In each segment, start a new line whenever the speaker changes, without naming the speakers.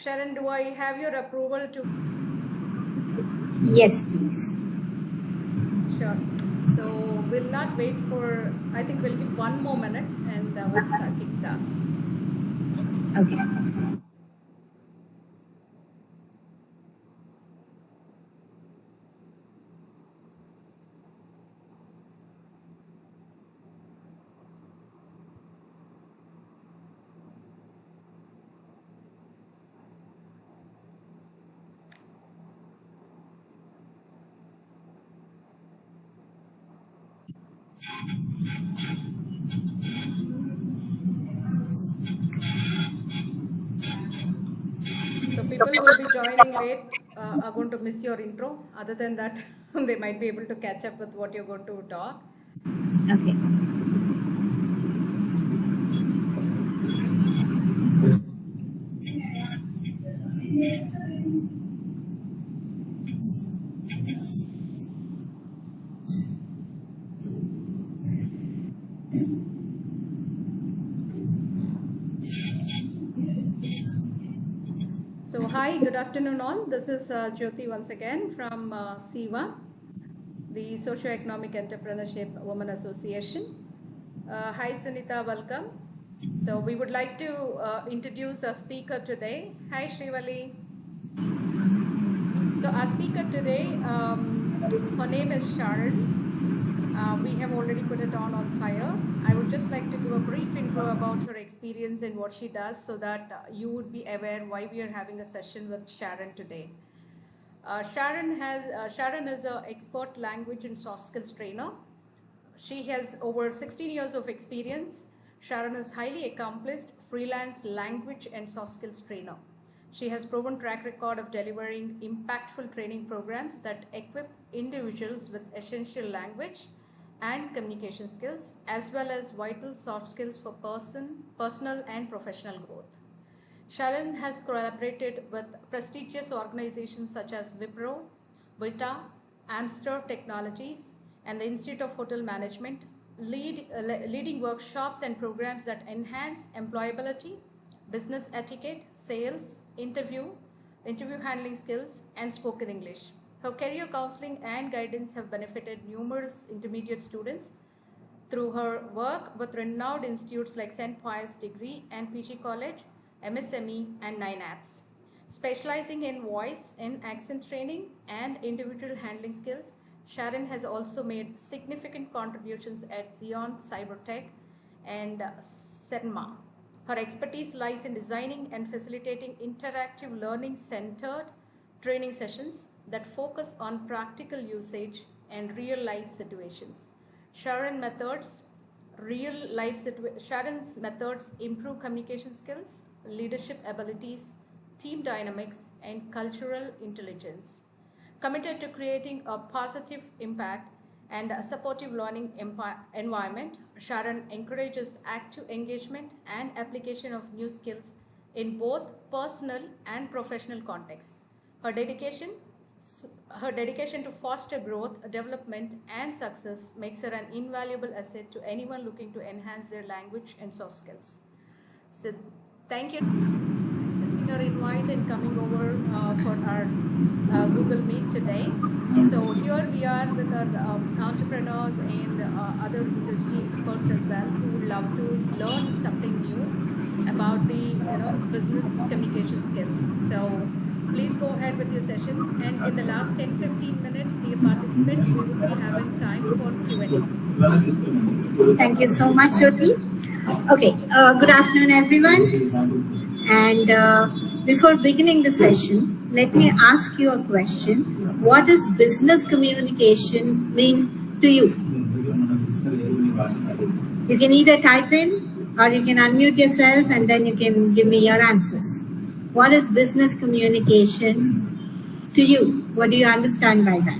Sharon, do I have your approval to?
Yes, please.
Sure. So we'll not wait for, I think we'll give one more minute and we'll kickstart.
Okay.
So people who will be joining late are going to miss your intro. Other than that, they might be able to catch up with what you're going to talk.
Okay.
So hi, good afternoon all. This is Jyoti once again from SEEWA, the Socio-Economic Entrepreneurship Women Association. Hi Sunita, welcome. So we would like to introduce our speaker today. Hi Shrivali. So our speaker today, her name is Sharon. We have already put it on fire. I would just like to give a brief intro about her experience and what she does so that you would be aware why we are having a session with Sharon today. Sharon is an expert language and soft skills trainer. She has over 16 years of experience. Sharon is highly accomplished freelance language and soft skills trainer. She has proven track record of delivering impactful training programs that equip individuals with essential language and communication skills, as well as vital soft skills for personal and professional growth. Sharon has collaborated with prestigious organizations such as Wipro, Vita, Amstar Technologies, and the Institute of Hotel Management, leading workshops and programs that enhance employability, business etiquette, sales, interview handling skills, and spoken English. Her career counseling and guidance have benefited numerous intermediate students through her work with renowned institutes like St. Pius Degree and PG College, MSME, and 9apps. Specializing in voice and accent training and individual handling skills, Sharon has also made significant contributions at Xeon Cybertech and CERMA. Her expertise lies in designing and facilitating interactive learning-centered training sessions that focus on practical usage and real-life situations. Sharon's methods improve communication skills, leadership abilities, team dynamics, and cultural intelligence. Committed to creating a positive impact and a supportive learning environment, Sharon encourages active engagement and application of new skills in both personal and professional contexts. Her dedication to foster growth, development, and success makes her an invaluable asset to anyone looking to enhance their language and soft skills. So, thank you for accepting our invite and coming over for our Google Meet today. So here we are with our entrepreneurs and other industry experts as well who would love to learn something new about the business communication skills. So please go ahead with your sessions, and in the last 10-15 minutes, dear participants, we would be having time for
Q&A. Thank you so much, Jyoti. Okay, good afternoon, everyone. And before beginning the session, let me ask you a question. What does business communication mean to you? You can either type in or you can unmute yourself and then you can give me your answers. What is business communication to you? What do you understand by that?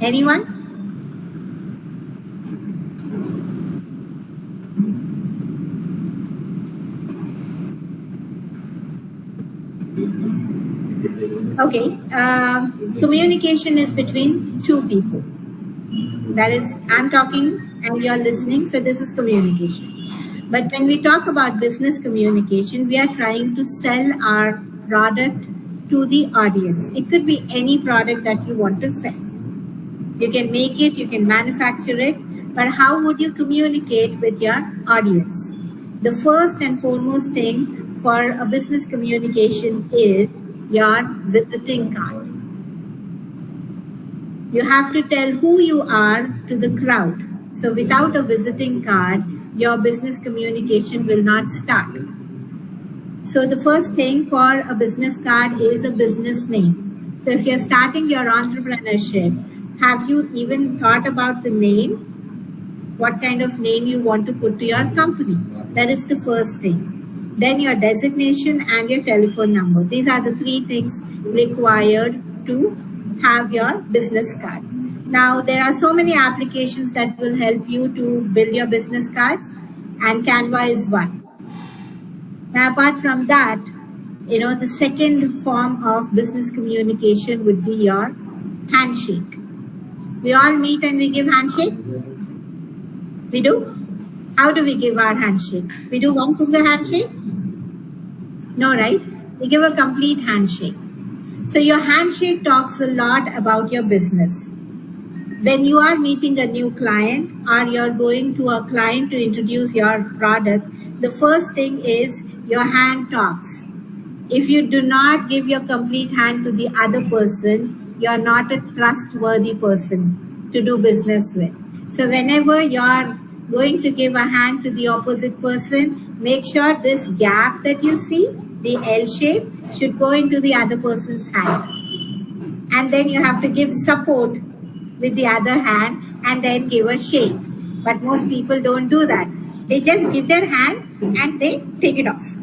Anyone? Okay, communication is between two people. That is, I'm talking and you're listening, so this is communication. But when we talk about business communication, we are trying to sell our product to the audience. It could be any product that you want to sell. You can make it, you can manufacture it, but how would you communicate with your audience? The first and foremost thing for a business communication is your visiting card. You have to tell who you are to the crowd. So without a visiting card, your business communication will not start. So the first thing for a business card is a business name. So if you're starting your entrepreneurship, have you even thought about the name? What kind of name you want to put to your company? That is the first thing. Then your designation and your telephone number. These are the three things required to have your business card. Now, there are so many applications that will help you to build your business cards, and Canva is one. Now, apart from that, the second form of business communication would be your handshake. We all meet and we give handshake. We do? How do we give our handshake? We do one finger handshake? No, right? We give a complete handshake. So your handshake talks a lot about your business. When you are meeting a new client or you're going to a client to introduce your product, the first thing is your hand talks. If you do not give your complete hand to the other person, you're not a trustworthy person to do business with. So whenever you're going to give a hand to the opposite person, make sure this gap that you see, the L shape, should go into the other person's hand. And then you have to give support with the other hand and then give a shake. But most people don't do that. They just give their hand and they take it off.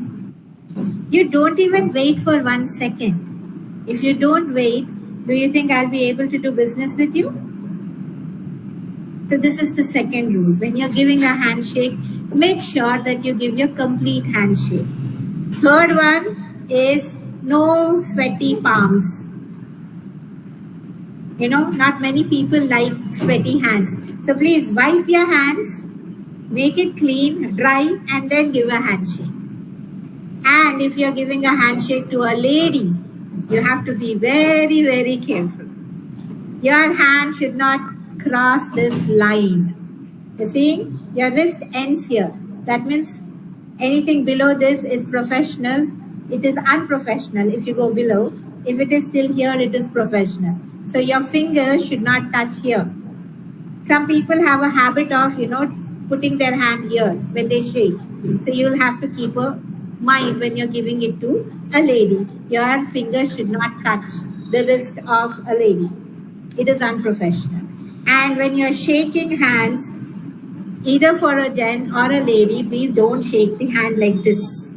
You don't even wait for 1 second. If you don't wait, do you think I'll be able to do business with you? So this is the second rule. When you're giving a handshake, make sure that you give your complete handshake. Third one is no sweaty palms. Not many people like sweaty hands. So please wipe your hands, make it clean, dry, and then give a handshake. And if you're giving a handshake to a lady, you have to be very, very careful. Your hand should not cross this line. You see, your wrist ends here. That means anything below this is professional. It is unprofessional if you go below. If it is still here, it is professional. So your fingers should not touch here. Some people have a habit of, putting their hand here when they shake. So you'll have to keep a mind when you're giving it to a lady. Your fingers should not touch the wrist of a lady. It is unprofessional. And when you're shaking hands, either for a gent or a lady, please don't shake the hand like this.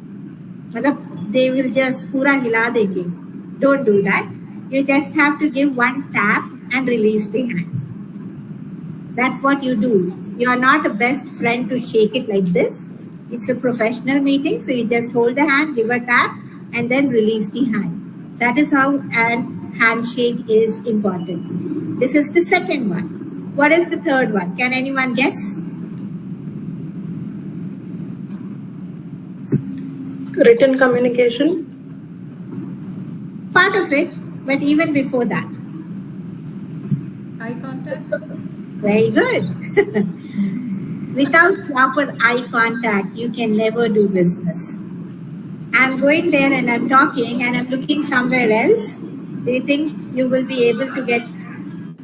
They will just pura hila denge. Don't do that. You just have to give one tap and release the hand. That's what you do. You are not a best friend to shake it like this. It's a professional meeting, so you just hold the hand, give a tap, and then release the hand. That is how a handshake is important. This is the second one. What is the third one? Can anyone guess?
Written communication.
Part of it, but even before that.
Eye contact.
Very good. Without proper eye contact, you can never do business. I'm going there and I'm talking and I'm looking somewhere else. Do you think you will be able to get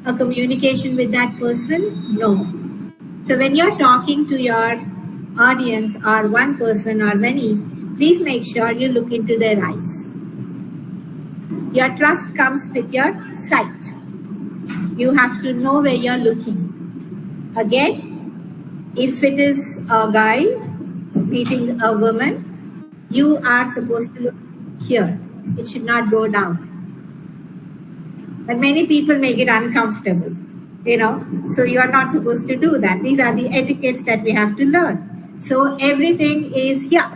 a communication with that person? No. So when you're talking to your audience or one person or many, please make sure you look into their eyes. Your trust comes with your sight. You have to know where you're looking. Again, if it is a guy meeting a woman, you are supposed to look here. It should not go down. But many people make it uncomfortable, so you are not supposed to do that. These are the etiquettes that we have to learn. So everything is here.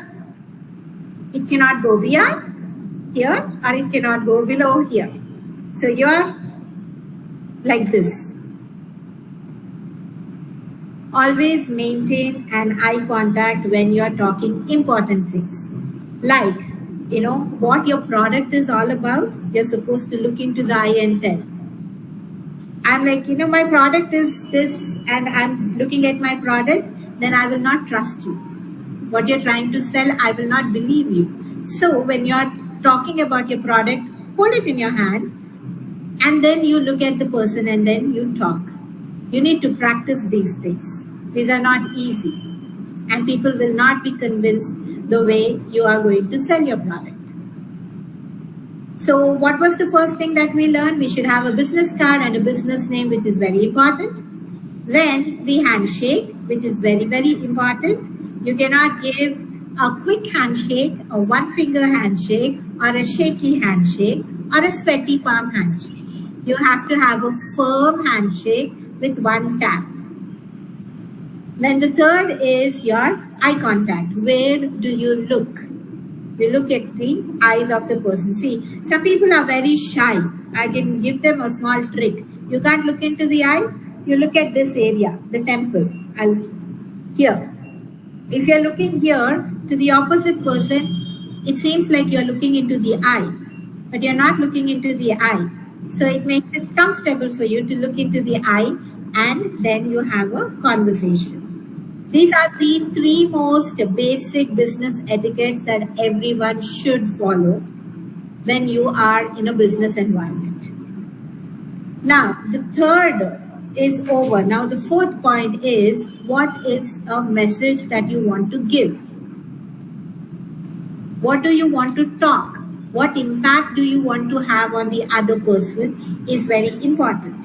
It cannot go beyond here or it cannot go below here. So you're like this. Always maintain an eye contact when you're talking important things. Like, what your product is all about, you're supposed to look into the eye and tell. I'm like, my product is this, and I'm looking at my product, then I will not trust you. What you're trying to sell, I will not believe you. So when you're talking about your product, hold it in your hand, and then you look at the person and then you talk. You need to practice these things. These are not easy, and people will not be convinced the way you are going to sell your product. So what was the first thing that we learned? We should have a business card and a business name, which is very important. Then the handshake, which is very, very important. You cannot give a quick handshake, a one-finger handshake, or a shaky handshake, or a sweaty palm handshake. You have to have a firm handshake with one tap. Then the third is your eye contact. Where do you look? You look at the eyes of the person. See, some people are very shy. I can give them a small trick. You can't look into the eye. You look at this area, the temple, and here. If you're looking here to the opposite person, it seems like you're looking into the eye, but you're not looking into the eye. So it makes it comfortable for you to look into the eye, and then you have a conversation. These are the three most basic business etiquettes that everyone should follow when you are in a business environment. Now, the third is over. Now, the fourth point is, what is a message that you want to give? What do you want to talk? What impact do you want to have on the other person is very important.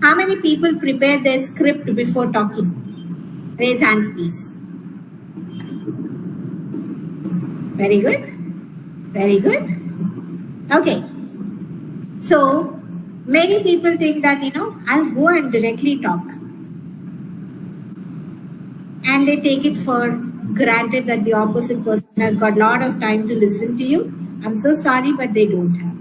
How many people prepare their script before talking? Raise hands, please. Very good. Very good. Okay. So, many people think that, I'll go and directly talk. And they take it for granted that the opposite person has got a lot of time to listen to you. I'm so sorry, but they don't have.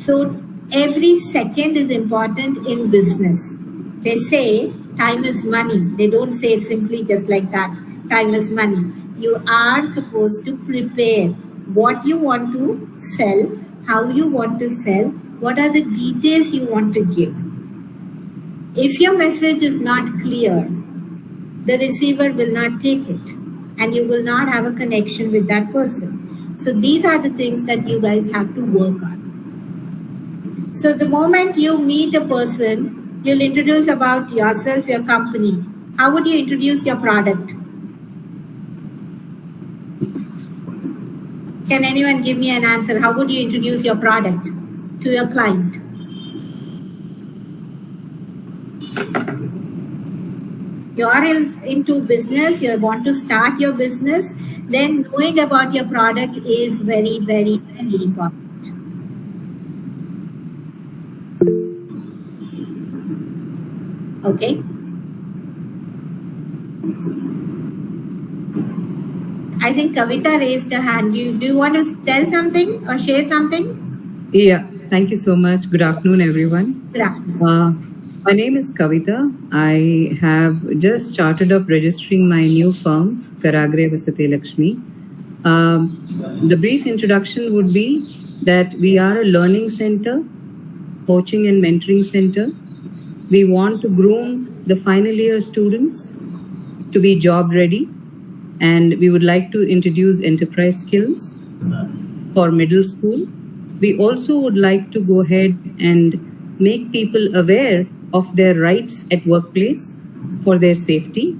So, every second is important in business. They say time is money. They don't say simply just like that, time is money. You are supposed to prepare what you want to sell, how you want to sell, what are the details you want to give. If your message is not clear, the receiver will not take it, and you will not have a connection with that person. So these are the things that you guys have to work on. So the moment you meet a person, you'll introduce about yourself, your company. How would you introduce your product? Can anyone give me an answer? How would you introduce your product to your client? You are into business, you want to start your business, then knowing about your product is very, very, very important. Okay. I think Kavita raised her hand. Do you want to tell something or share something?
Yeah, thank you so much. Good afternoon, everyone.
Good afternoon.
My name is Kavita. I have just started up registering my new firm, Karagre Vasate Lakshmi. The brief introduction would be that we are a learning center, coaching and mentoring center. We want to groom the final year students to be job ready, and we would like to introduce enterprise skills for middle school. We also would like to go ahead and make people aware of their rights at workplace for their safety,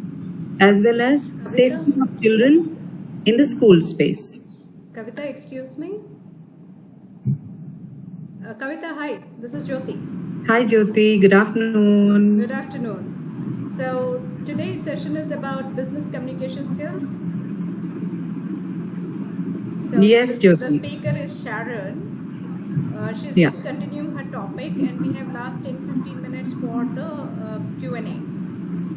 as well as safety of children in the school space.
Kavita, excuse me. Kavita, hi. This is Jyoti.
Hi, Jyoti. Good afternoon.
Good afternoon. So today's session is about business communication skills. So
Yes, Jyoti.
the speaker is Sharon. She's
Yeah.
just continuing her topic, and we have last 10-15 minutes for the Q&A.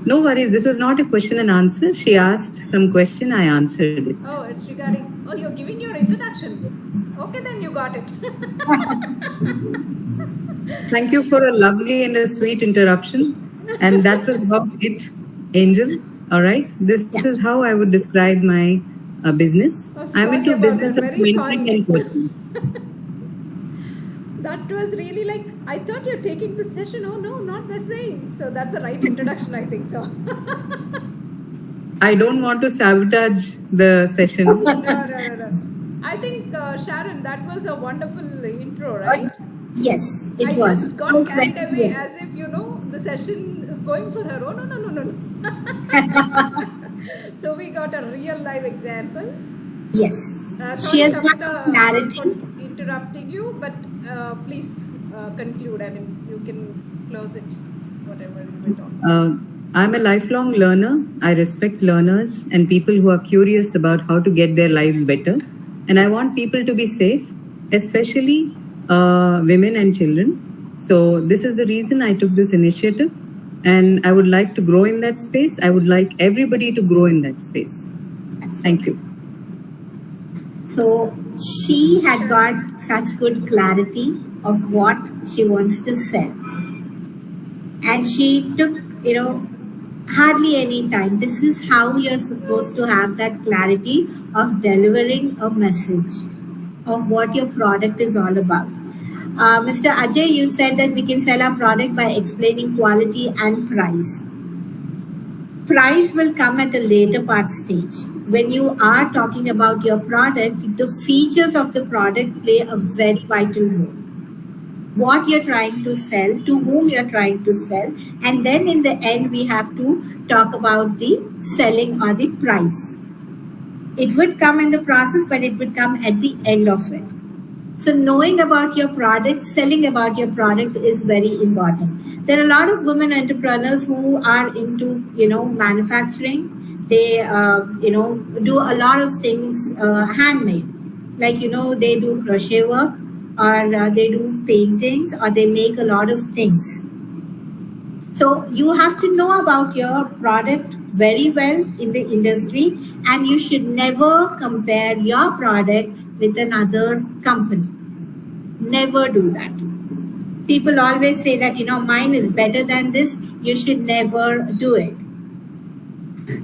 No worries. This is not a question and answer. She asked some question. I answered it.
Oh, it's regarding... Oh, you're giving your introduction. Okay, then you got it.
Thank you for a lovely and a sweet interruption. And that was about it, Angel. All right. This is how I would describe my business.
Oh,
I'm
sorry
into
about
business
that.
of
Very
mentoring
sorry.
and coaching.
That was really like, I thought you're taking this session. Oh, no, not this way. So that's the right introduction, I think so.
I don't want to sabotage the session.
No. I think, Sharon, that was a wonderful intro, right?
Yes, it
I
was.
just got carried away as if, the session is going for her. Oh, no. So we got a real live example.
Yes. She
Sorry,
has got
Kavita,
clarity.
for interrupting you, but please conclude. I mean, you can close it, whatever you were talking.
I'm a lifelong learner. I respect learners and people who are curious about how to get their lives better. And I want people to be safe, especially women and children. So this is the reason I took this initiative. And I would like to grow in that space. I would like everybody to grow in that space. Thank you.
So she had got such good clarity of what she wants to sell. And she took, hardly any time. This is how you're supposed to have that clarity of delivering a message of what your product is all about. Mr. Ajay, you said that we can sell our product by explaining quality and price. Price will come at a later part stage. When you are talking about your product, the features of the product play a very vital role. What you're trying to sell, to whom you're trying to sell, and then in the end, we have to talk about the selling or the price. It would come in the process, but it would come at the end of it. So knowing about your product, selling about your product is very important. There are a lot of women entrepreneurs who are into, manufacturing. They, do a lot of things handmade. Like, they do crochet work, or they do paintings, or they make a lot of things. So you have to know about your product very well in the industry, and you should never compare your product with another company. Never do that. People always say that, mine is better than this. You should never do it.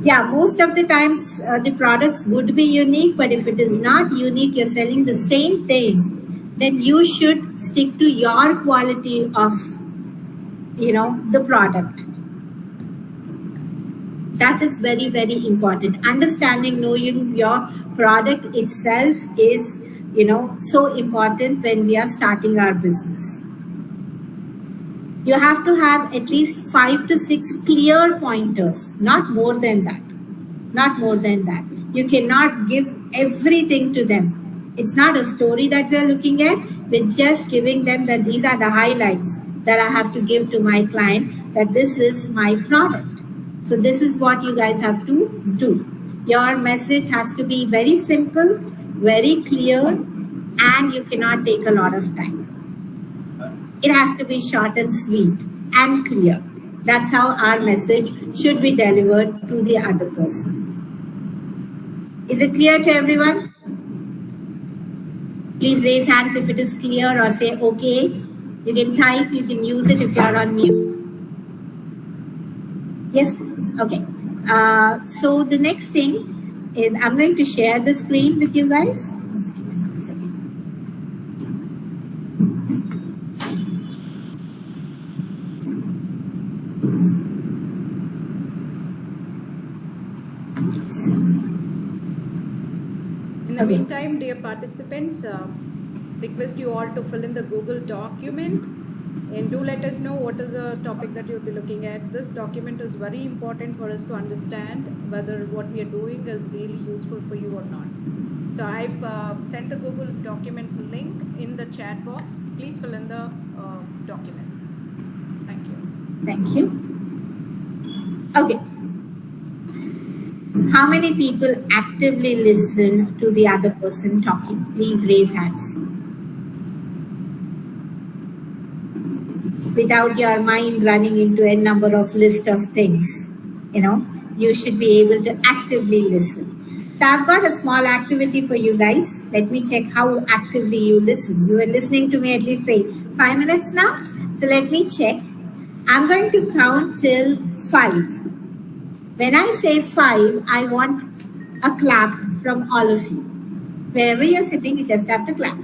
Yeah, most of the times the products would be unique, but if it is not unique, you're selling the same thing, then you should stick to your quality of, the product. That is very, very important. Understanding, knowing your product itself is, so important when we are starting our business. You have to have at least 5 to 6 clear pointers, not more than that. Not more than that. You cannot give everything to them. It's not a story that we are looking at. We're just giving them that these are the highlights that I have to give to my client, that this is my product. So this is what you guys have to do. Your message has to be very simple, very clear, and you cannot take a lot of time. It has to be short and sweet and clear. That's how our message should be delivered to the other person. Is it clear to everyone? Please raise hands if it is clear, or say okay. You can type, you can use it if you are on mute. Yes? Okay. So the next thing is I'm going to share the screen with you guys.
In the meantime, dear participants, request you all to fill in the Google document and do let us know what is the topic that you'll be looking at. This document is very important for us to understand whether what we are doing is really useful for you or not. So I've sent the Google Documents link in the chat box. Please fill in the document. Thank you.
Thank you. Okay. How many people actively listen to the other person talking? Please raise hands. Without your mind running into a number of list of things, you should be able to actively listen. So I've got a small activity for you guys. Let me check how actively you listen. You were listening to me at least say 5 minutes now. So let me check. I'm going to count till 5. When I say 5, I want a clap from all of you. Wherever you're sitting, you just have to clap.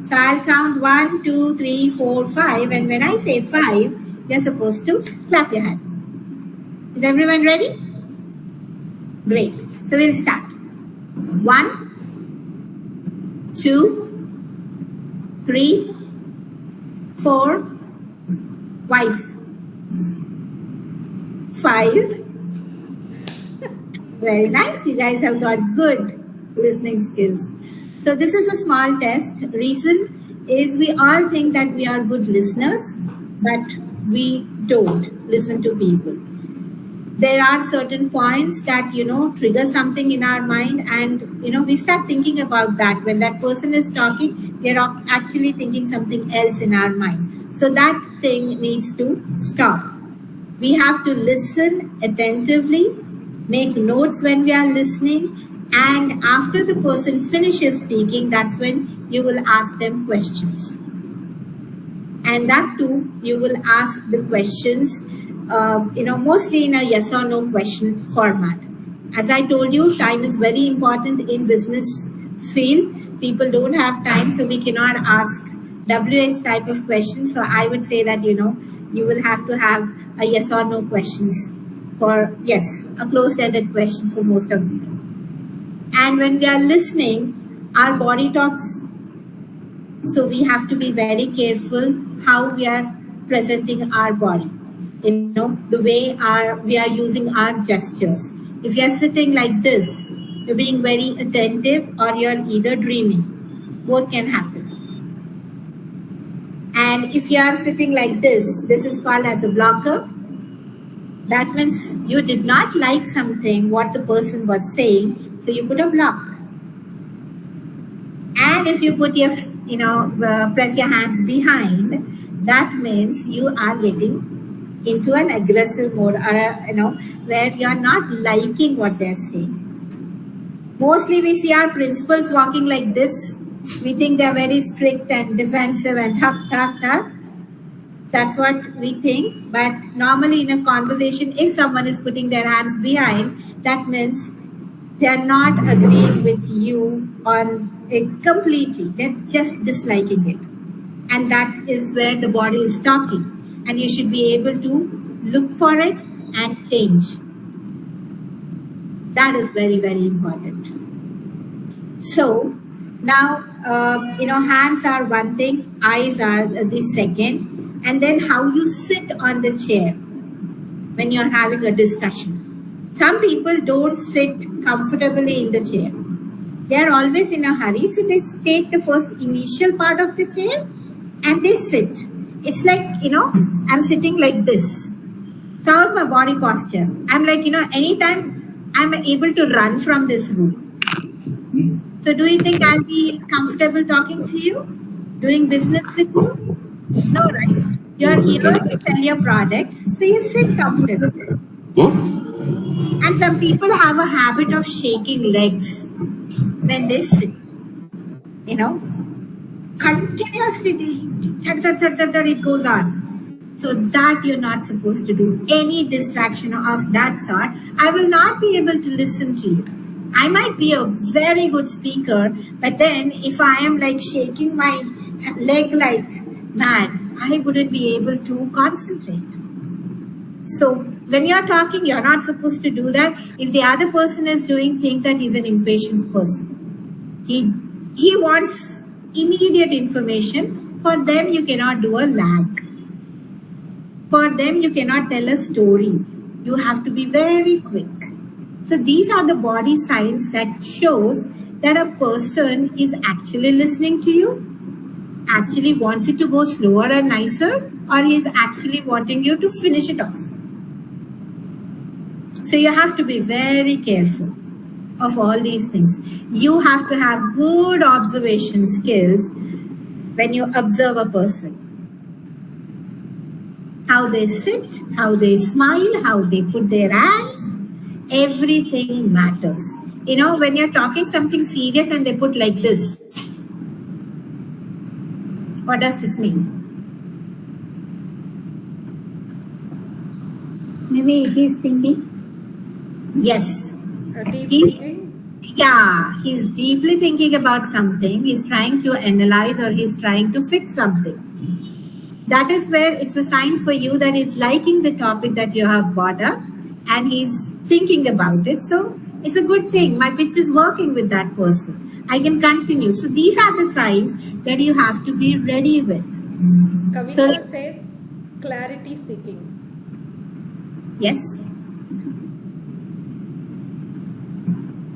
So I'll count 1, 2, 3, 4, 5. And when I say 5, you're supposed to clap your hand. Is everyone ready? Great. So we'll start. 1, 2, 3, 4, 5. 5. Very nice. You guys have got good listening skills. So this is a small test. Reason is we all think that we are good listeners, but we don't listen to people. There are certain points that, trigger something in our mind, and, we start thinking about that. When that person is talking, we are actually thinking something else in our mind. So that thing needs to stop. We have to listen attentively, make notes when we are listening, and after the person finishes speaking, that's when you will ask them questions. And that too, you will ask the questions, mostly in a yes or no question format. As I told you, time is very important in business field. People don't have time, so we cannot ask WH type of questions. So I would say that, you will have to have a yes or no questions for, yes, a closed-ended question for most of you. And when we are listening, our body talks. So we have to be very careful how we are presenting our body. The way we are using our gestures. If you are sitting like this, you're being very attentive, or you're either dreaming. Both can happen. And if you are sitting like this is called as a blocker. That means you did not like something, what the person was saying, so you put a block. And if you put your, press your hands behind, that means you are getting into an aggressive mode, or, where you are not liking what they're saying. Mostly we see our principals walking like this. We think they're very strict and defensive and tuck. That's what we think. But normally in a conversation, if someone is putting their hands behind, that means they're not agreeing with you on it completely. They're just disliking it. And that is where the body is talking. And you should be able to look for it and change. That is very, very important. So now, hands are one thing, eyes are the second. And then how you sit on the chair when you're having a discussion. Some people don't sit comfortably in the chair. They're always in a hurry, so they take the first initial part of the chair and they sit. It's like, I'm sitting like this. So how's my body posture? I'm like, anytime I'm able to run from this room. So do you think I'll be comfortable talking to you? Doing business with you? No, right? You're here to sell your product, so you sit comfortably. And some people have a habit of shaking legs when they sit. Continuously, it goes on. So that you're not supposed to do. Any distraction of that sort, I will not be able to listen to you. I might be a very good speaker, but then if I am like shaking my leg like mad, I wouldn't be able to concentrate. So when you're talking, you're not supposed to do that. If the other person is doing, think that he's an impatient person. He wants immediate information. For them, you cannot do a lag. For them, you cannot tell a story. You have to be very quick. So these are the body signs that shows that a person is actually listening to you, actually wants it to go slower and nicer, or he is actually wanting you to finish it off. So you have to be very careful of all these things. You have to have good observation skills when you observe a person. How they sit, how they smile, how they put their hands, everything matters. When you're talking something serious and they put like this, what does this mean?
me he's thinking?
Yes.
Deep
He,
thinking?
yeah, he's deeply thinking about something. He's trying to analyze or he's trying to fix something. That is where it's a sign for you that he's liking the topic that you have brought up and he's thinking about it. So it's a good thing. My pitch is working with that person. I can continue. So these are the signs that you have to be ready with.
Kavita says clarity seeking.
Yes.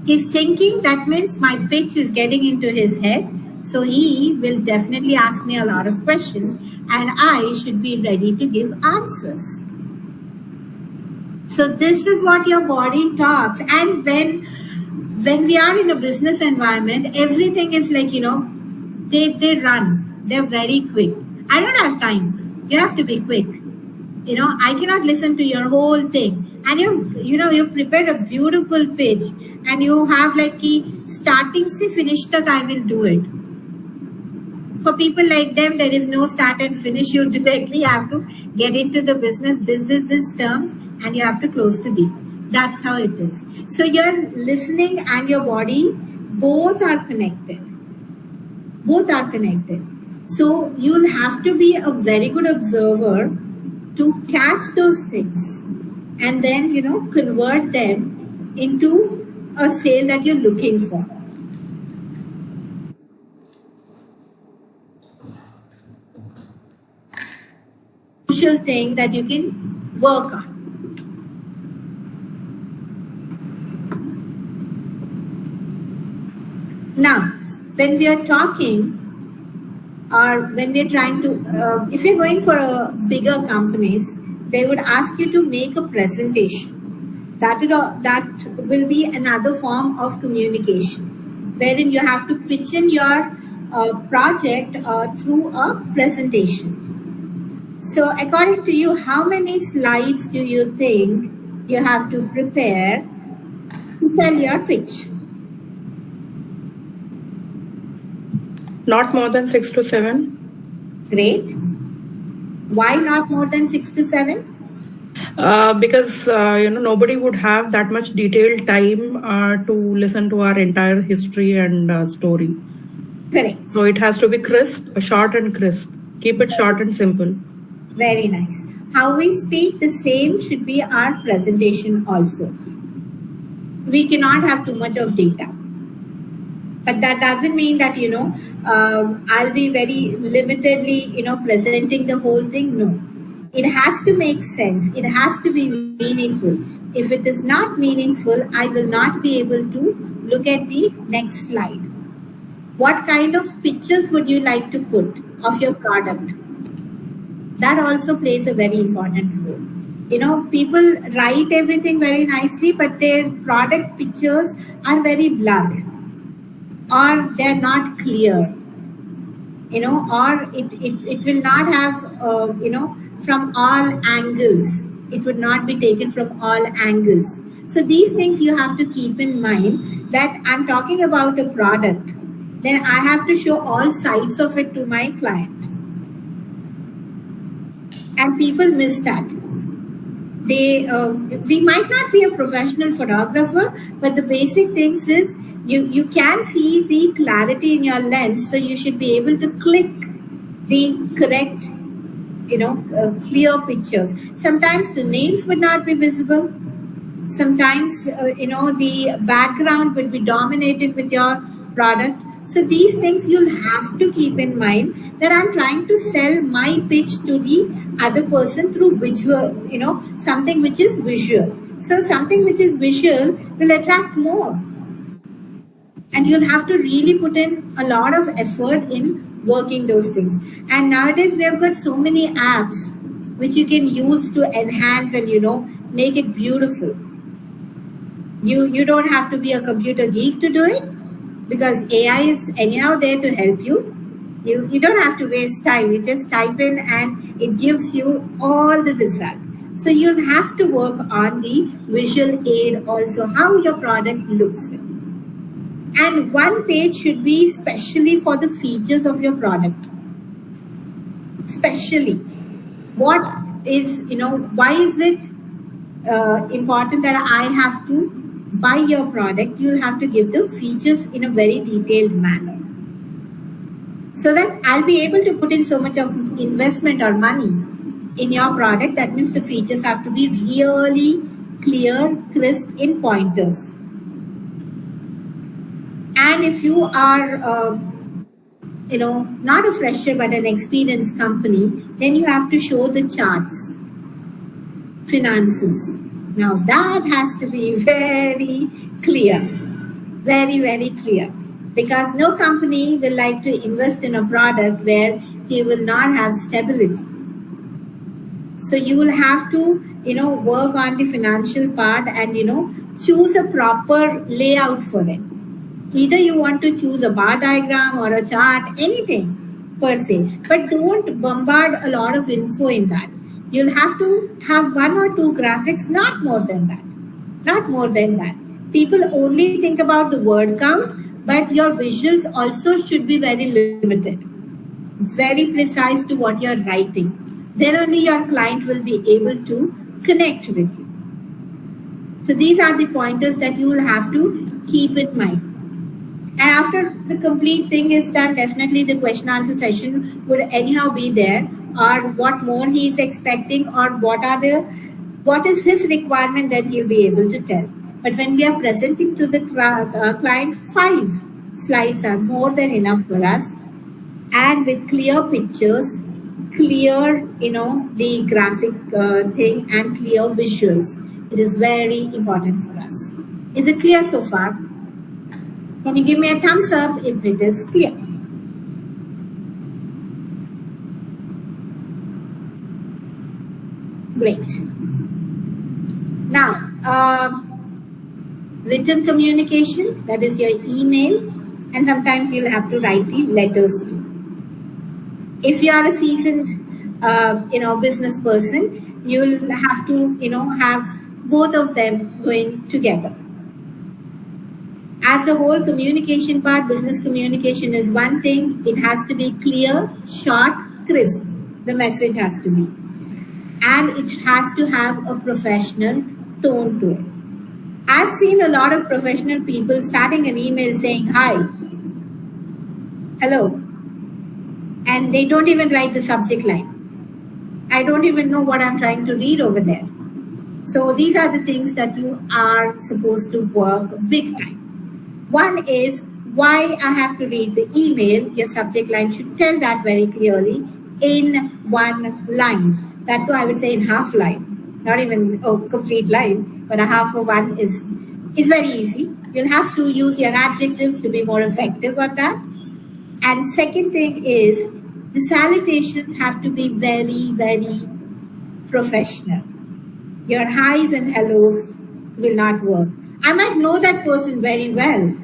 He's thinking, that means my pitch is getting into his head. So he will definitely ask me a lot of questions and I should be ready to give answers. So this is what your body talks. And when we are in a business environment, everything is like, they run. They're very quick. I don't have time. You have to be quick. I cannot listen to your whole thing. And you prepared a beautiful pitch and you have like starting se finish tak I will do it. For people like them, there is no start and finish. You directly have to get into the business, this terms, and you have to close the deal. That's how it is. So your listening and your body, both are connected. Both are connected. So you'll have to be a very good observer to catch those things and then, convert them into a sale that you're looking for. Crucial thing that you can work on. Now, when we are talking or when we are trying to, if you're going for a bigger companies, they would ask you to make a presentation. That will be another form of communication, wherein you have to pitch in your project through a presentation. So according to you, how many slides do you think you have to prepare to tell your pitch?
Not more than 6 to 7.
Great. Why not more than 6 to 7?
Because nobody would have that much detailed time to listen to our entire history and story.
Correct.
So it has to be crisp, short and crisp. Keep it short and simple.
Very nice. How we speak, the same should be our presentation also. We cannot have too much of data. But that doesn't mean that, I'll be very limitedly, presenting the whole thing. No. It has to make sense. It has to be meaningful. If it is not meaningful, I will not be able to look at the next slide. What kind of pictures would you like to put of your product? That also plays a very important role. People write everything very nicely, but their product pictures are very blurred or they're not clear, or it will not have, from all angles. It would not be taken from all angles. So these things you have to keep in mind, that I'm talking about a product, then I have to show all sides of it to my client. And people miss that. We might not be a professional photographer, but the basic things is you can see the clarity in your lens, so you should be able to click the correct, clear pictures. Sometimes the names would not be visible. Sometimes, the background would be dominated with your product. So these things you'll have to keep in mind, that I'm trying to sell my pitch to the other person through visual, something which is visual. So something which is visual will attract more. And you'll have to really put in a lot of effort in working those things. And nowadays we have got so many apps which you can use to enhance and, make it beautiful. You don't have to be a computer geek to do it, because AI is anyhow there to help you. You don't have to waste time. You just type in and it gives you all the results. So you'll have to work on the visual aid also, how your product looks. And one page should be specially for the features of your product. Specially. What is, why is it important that I have to buy your product, you'll have to give the features in a very detailed manner. So that I'll be able to put in so much of investment or money in your product. That means the features have to be really clear, crisp in pointers. And if you are, not a fresher but an experienced company, then you have to show the charts, finances. Now that has to be very clear, very, very clear. Because no company will like to invest in a product where he will not have stability. So you will have to, work on the financial part and, choose a proper layout for it. Either you want to choose a bar diagram or a chart, anything per se, but don't bombard a lot of info in that. You'll have to have 1 or 2 graphics, not more than that. Not more than that. People only think about the word count, but your visuals also should be very limited, very precise to what you're writing. Then only your client will be able to connect with you. So these are the pointers that you will have to keep in mind. And after the complete thing is done, definitely the question answer session would anyhow be there, or what more he is expecting, or what is his requirement that he'll be able to tell. But when we are presenting to the client, 5 slides are more than enough for us, and with clear pictures, clear, the graphic thing, and clear visuals. It is very important for us. Is it clear so far? Can you give me a thumbs up if it is clear? Great. Now, written communication, that is your email, and sometimes you'll have to write the letters too. If you are a seasoned, business person, you will have to, have both of them going together. As the whole communication part, business communication is one thing. It has to be clear, short, crisp. The message has to be. And it has to have a professional tone to it. I've seen a lot of professional people starting an email saying, hi, hello. And they don't even write the subject line. I don't even know what I'm trying to read over there. So these are the things that you are supposed to work big time. One is why I have to read the email. Your subject line should tell that very clearly in 1 line. That too, I would say in half line, not even a complete line, but a half of one is very easy. You'll have to use your adjectives to be more effective on that. And second thing is the salutations have to be very, very professional. Your highs and hellos will not work. I might know that person very well,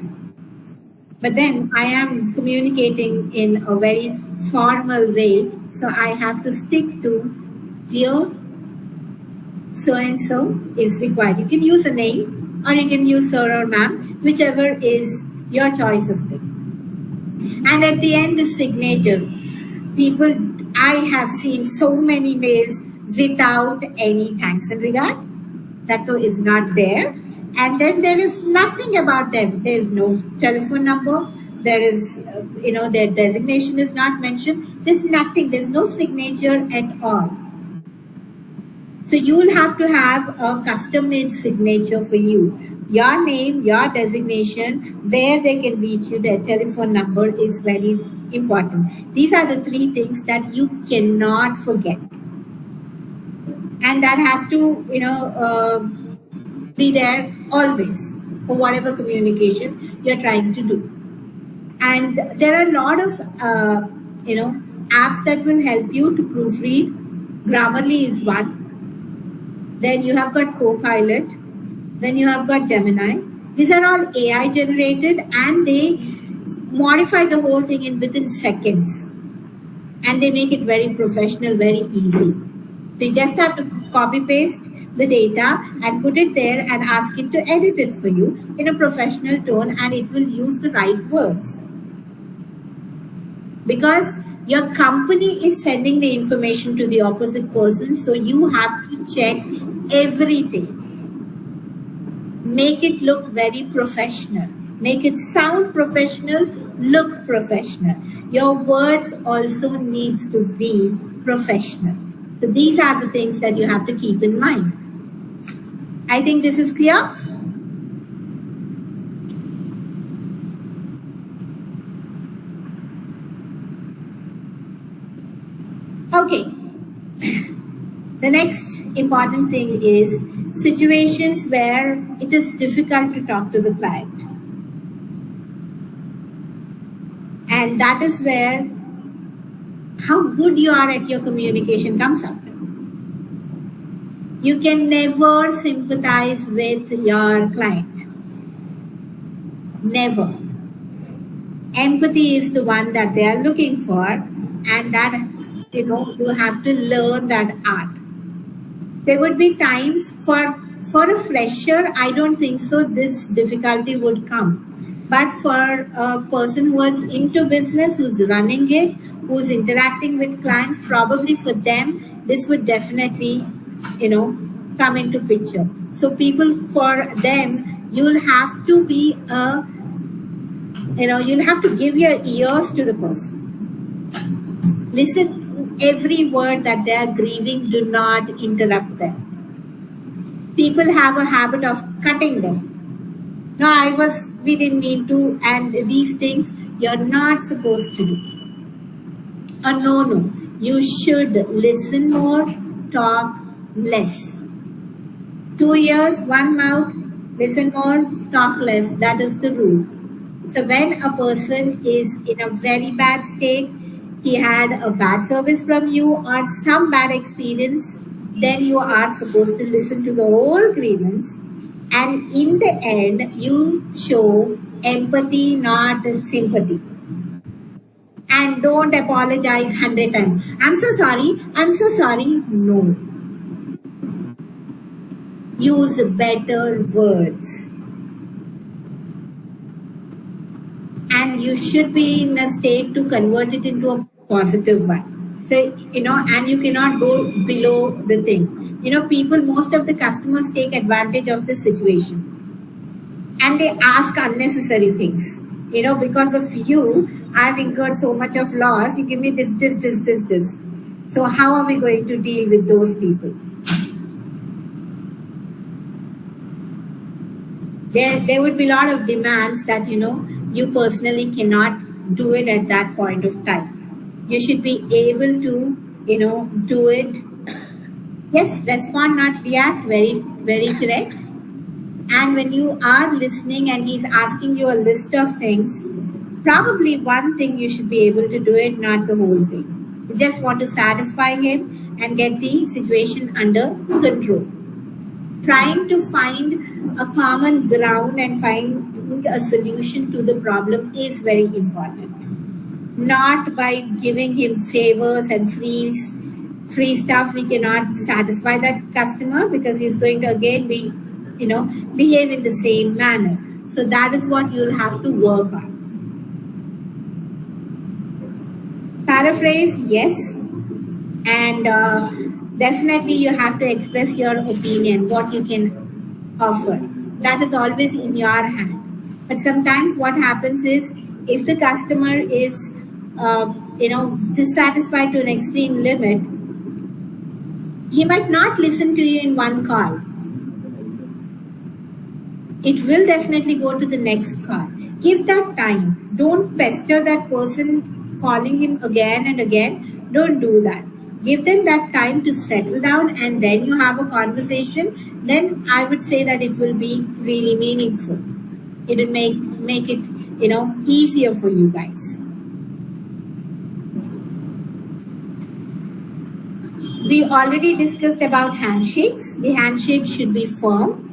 but then I am communicating in a very formal way, so I have to stick to dear so-and-so is required. You can use a name or you can use sir or ma'am, whichever is your choice of thing. And at the end, the signatures. I have seen so many mails without any thanks and regard. That though is not there. And then there is nothing about them. There is no telephone number. There is, their designation is not mentioned. There's nothing. There's no signature at all. So you will have to have a custom-made signature for you. Your name, your designation, where they can reach you, their telephone number is very important. These are the 3 things that you cannot forget. And that has to, be there always for whatever communication you're trying to do. And there are a lot of, apps that will help you to proofread. Grammarly is one. Then you have got Copilot. Then you have got Gemini. These are all AI generated and they modify the whole thing within seconds. And they make it very professional, very easy. They just have to copy paste the data and put it there and ask it to edit it for you in a professional tone, and it will use the right words. Because your company is sending the information to the opposite person, so you have to check everything. Make it look very professional. Make it sound professional, look professional. Your words also needs to be professional. So these are the things that you have to keep in mind. I think this is clear. Okay. The next important thing is situations where it is difficult to talk to the client. And that is where how good you are at your communication comes up. You can never sympathize with your client. Never. Empathy is the one that they are looking for, and that, you have to learn that art. There would be times for a fresher, I don't think so this difficulty would come. But for a person who is into business, who's running it, who's interacting with clients, probably for them, this would definitely, come into picture. So people, for them, you'll have to be you'll have to give your ears to the person. Listen every word that they are grieving, do not interrupt them. People have a habit of cutting them. No, we didn't mean to, and these things you're not supposed to do. No. You should listen more, talk less. 2 ears, 1 mouth, listen more, talk less. That is the rule. So when a person is in a very bad state, he had a bad service from you or some bad experience, then you are supposed to listen to the whole grievance, and in the end you show empathy, not sympathy. And don't apologize 100 times. I'm so sorry. No. Use better words. And you should be in a state to convert it into a positive one. So, and you cannot go below the thing. People, most of the customers take advantage of the situation. And they ask unnecessary things. Because of you, I've incurred so much of loss. You give me this. So how are we going to deal with those people? There would be a lot of demands that, you personally cannot do it at that point of time. You should be able to, do it. Yes, respond, not react. Very, very correct. And when you are listening and he's asking you a list of things, probably one thing you should be able to do it, not the whole thing. You just want to satisfy him and get the situation under control. Trying to find a common ground and find a solution to the problem is very important. Not by giving him favors and free stuff. We cannot satisfy that customer because he's going to again be, behave in the same manner. So that is what you'll have to work on. Paraphrase, yes. And definitely you have to express your opinion, what you can offer. That is always in your hand. But sometimes what happens is, if the customer is, dissatisfied to an extreme limit, he might not listen to you in one call. It will definitely go to the next call. Give that time. Don't pester that person calling him again and again. Don't do that. Give them that time to settle down, and then you have a conversation. Then I would say that it will be really meaningful. It will make it, easier for you guys. We already discussed about handshakes. The handshake should be firm.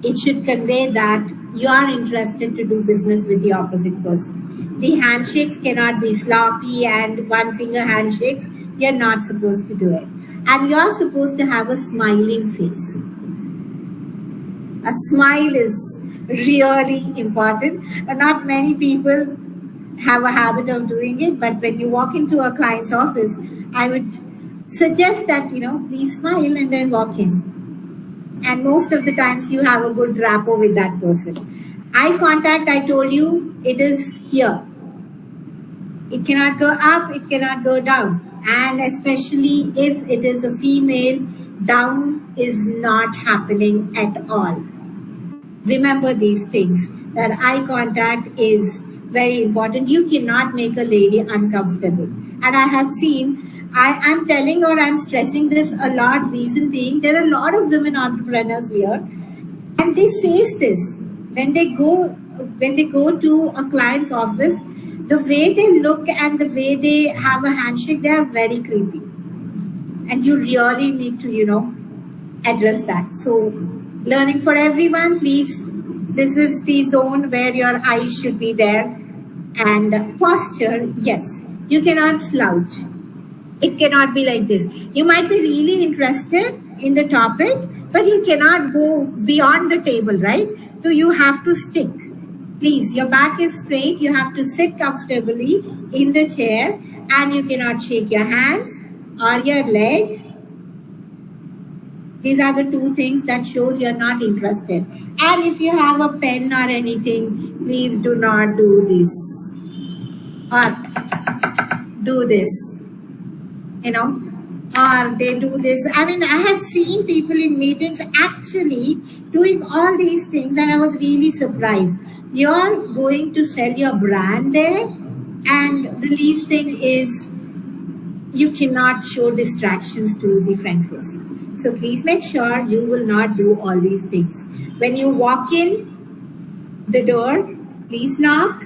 It should convey that you are interested to do business with the opposite person. The handshakes cannot be sloppy and one finger handshake. You're not supposed to do it. And you're supposed to have a smiling face. A smile is really important. Not many people have a habit of doing it, but when you walk into a client's office, I would suggest that, please smile and then walk in. And most of the times you have a good rapport with that person. Eye contact, I told you, it is here. It cannot go up, it cannot go down. And especially if it is a female, down is not happening at all. Remember these things, that eye contact is very important. You cannot make a lady uncomfortable. And I have seen, I'm telling or I'm stressing this a lot, reason being, there are a lot of women entrepreneurs here, and they face this. When they go to a client's office, the way they look and the way they have a handshake, they are very creepy. And you really need to, address that. So, learning for everyone, please. This is the zone where your eyes should be there. And posture, yes, you cannot slouch. It cannot be like this. You might be really interested in the topic, but you cannot go beyond the table, right? So you have to stick. Please, your back is straight. You have to sit comfortably in the chair, and you cannot shake your hands or your leg. These are the two things that shows you're not interested. And if you have a pen or anything, please do not do this. Or do this. Or they do this. I mean, I have seen people in meetings actually doing all these things, and I was really surprised. You're going to sell your brand there, and the least thing is you cannot show distractions to the front person. So please make sure you will not do all these things. When you walk in the door, please knock.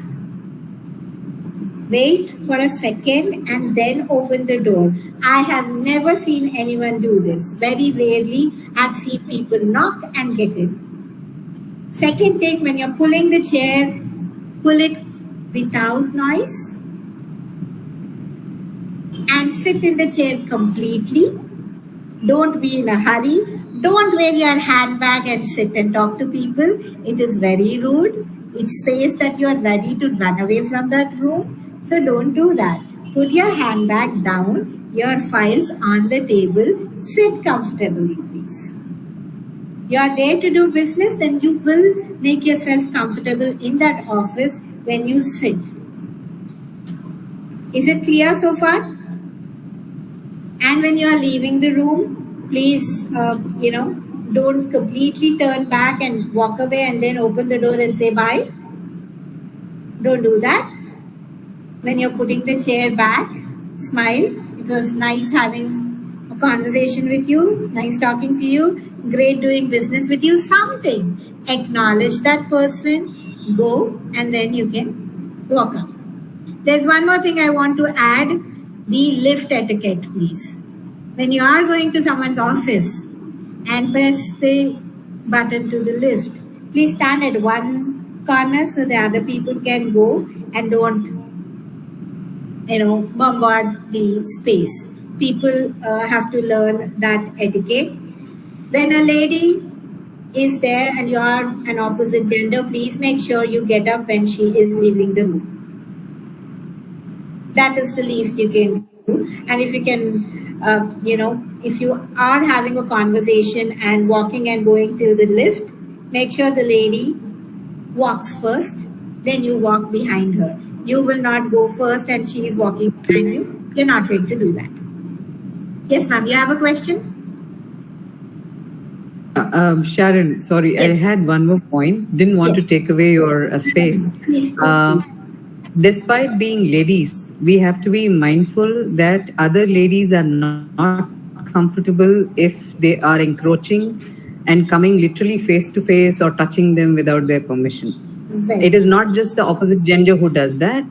Wait for a second and then open the door. I have never seen anyone do this. Very rarely I've seen people knock and get in. Second thing, when you're pulling the chair, pull it without noise and sit in the chair completely. Don't be in a hurry. Don't wear your handbag and sit and talk to people. It is very rude. It says that you are ready to run away from that room. So don't do that. Put your handbag down, your files on the table. Sit comfortably, please. You are there to do business, then you will make yourself comfortable in that office when you sit. Is it clear so far? And when you are leaving the room, please, don't completely turn back and walk away and then open the door and say bye. Don't do that. When you're putting the chair back, smile. It was nice having a conversation with you, nice talking to you, great doing business with you, something. Acknowledge that person, go, and then you can walk out. There's one more thing I want to add, the lift etiquette, please. When you are going to someone's office and press the button to the lift, please stand at one corner so the other people can go and don't, bombard the space. People have to learn that etiquette. When a lady is there and you are an opposite gender, please make sure you get up when she is leaving the room. That is the least you can do. And if you can, if you are having a conversation and walking and going till the lift, make sure the lady walks first, then you walk behind her. You will not go first and she is walking behind you. You're not going to do that. Yes, ma'am, you have a question?
Sharon, sorry, yes. I had one more point. Didn't want to take away your space. Despite being ladies, we have to be mindful that other ladies are not comfortable if they are encroaching and coming literally face to face or touching them without their permission. Right. It is not just the opposite gender who does that,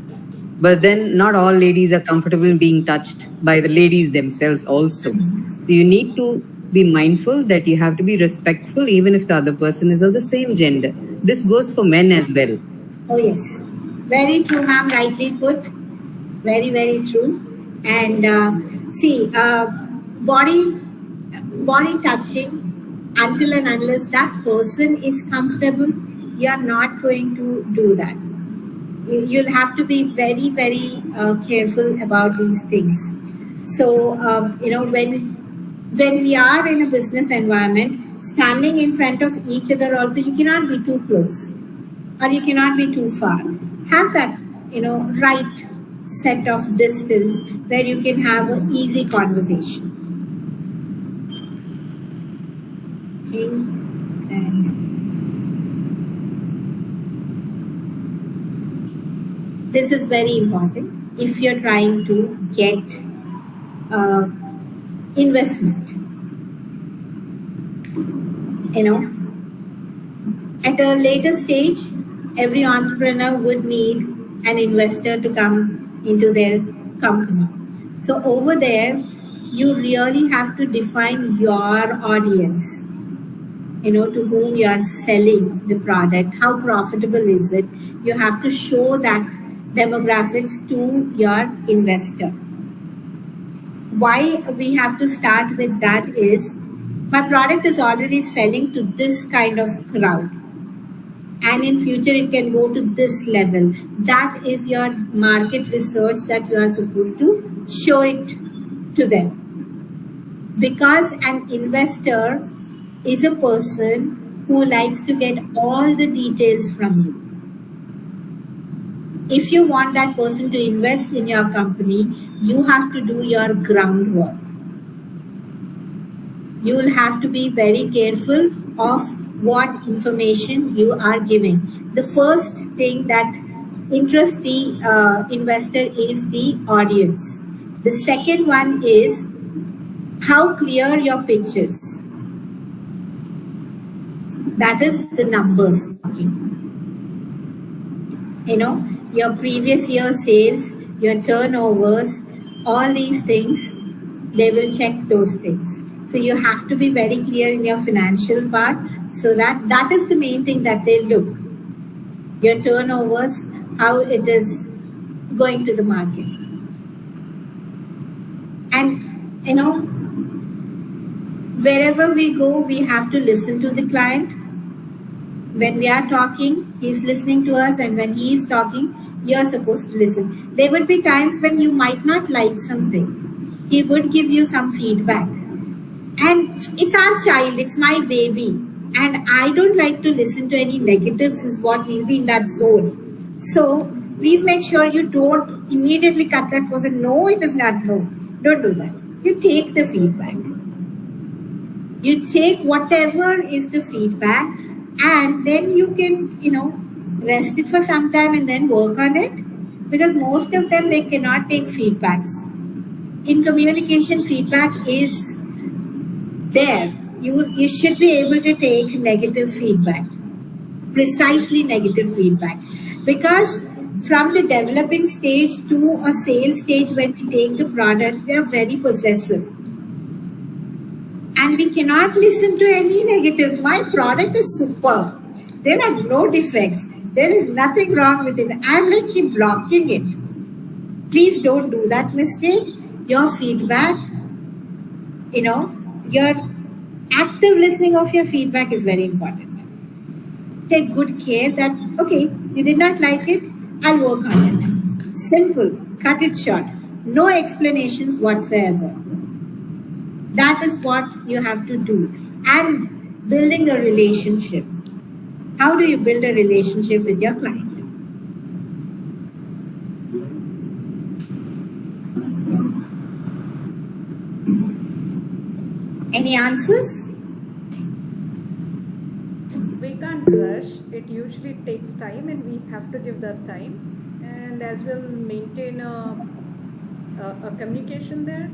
but then not all ladies are comfortable being touched by the ladies themselves also. So you need to be mindful that you have to be respectful even if the other person is of the same gender. This goes for men as well.
Oh yes. Very true, ma'am, rightly put. Very, very true. And body touching, until and unless that person is comfortable, you are not going to do that. You'll have to be very, very careful about these things. So, when we are in a business environment, standing in front of each other also, you cannot be too close or you cannot be too far. Have that, right set of distance where you can have an easy conversation. Okay. And this is very important if you're trying to get investment. At a later stage, every entrepreneur would need an investor to come into their company. So over there, you really have to define your audience, to whom you are selling the product, how profitable is it. You have to show that demographics to your investor. Why we have to start with that is, my product is already selling to this kind of crowd, and in future it can go to this level. That is your market research that you are supposed to show it to them, because an investor is a person who likes to get all the details from you. If you want that person to invest in your company, you have to do your groundwork. You will have to be very careful of what information you are giving. The first thing that interests the investor is the audience. The second one is how clear your pitch is. That is the numbers. Your previous year sales, your turnovers, all these things, they will check those things. So you have to be very clear in your financial part, so that is the main thing that they look. Your turnovers, how it is going to the market. And, wherever we go, we have to listen to the client. When we are talking, he's listening to us, and when he is talking, you're supposed to listen. There would be times when you might not like something. He would give you some feedback. And it's our child, it's my baby. And I don't like to listen to any negatives, is what will be in that zone. So please make sure you don't immediately cut that person. No, it is not no. Don't do that. You take the feedback. You take whatever is the feedback, and then you can, rest it for some time and then work on it. Because most of them, they cannot take feedbacks. In communication, feedback is there. You should be able to take negative feedback, precisely negative feedback. Because from the developing stage to a sales stage, when we take the product, we are very possessive. And we cannot listen to any negatives. My product is superb. There are no defects. There is nothing wrong with it. I'm like, keep blocking it. Please don't do that mistake. Your feedback, your active listening of your feedback is very important. Take good care that, okay, you did not like it, I'll work on it. Simple, cut it short. No explanations whatsoever. That is what you have to do. And building a relationship. How do you build a relationship with your client? Any answers?
We can't rush. It usually takes time, and we have to give that time. And as well, maintain a communication there.